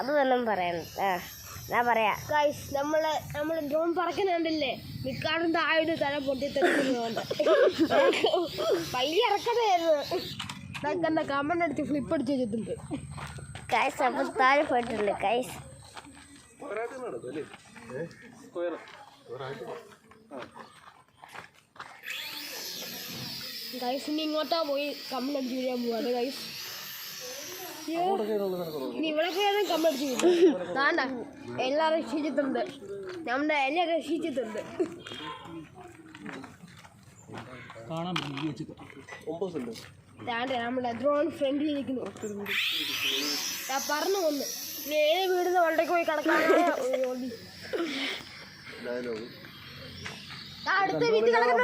അത് തന്നെ പറയണം. ഞാൻ പറയാം. നമ്മള് ഡ്രോൺ പറക്കുന്നുണ്ടല്ലേ, മിക്കാടും താഴെ തല പൊട്ടി തെറ്റുന്നുണ്ട്. പയ്യ ഇറക്കതായിരുന്നു. കമന്റ് അടിച്ച് ഫ്ലിപ്പ് അടിച്ച് വെച്ചിട്ടുണ്ട്. ഗൈസ് അപ്പോൾ താഴെ പോയിട്ടുണ്ട് ഗൈസ്. ഗൈസ് ഇനി ഇങ്ങോട്ടാ പോയി കമന്റ് അടിച്ച് വീഴാൻ പോവാണ് ഗൈസ്. ഇനി ഇവിടെ പോയാലും കമന്റ് അടിച്ച് വീഴും. താണ്ട എല്ലാം രക്ഷിച്ചിട്ടുണ്ട്, നമ്മുടെ എല്ലാം രക്ഷിച്ചിട്ടുണ്ട്. താണ്ട നമ്മുടെ ഡ്രോൺ ഫ്രണ്ടിൽ ഇരിക്കുന്നു. ഞാൻ പറഞ്ഞു കൊന്ന് ഏത് വീടിന് വണ്ടയ്ക്ക് പോയി കിടക്കാണ്. അടുത്ത വീട്ടിൽ കിടക്കുന്ന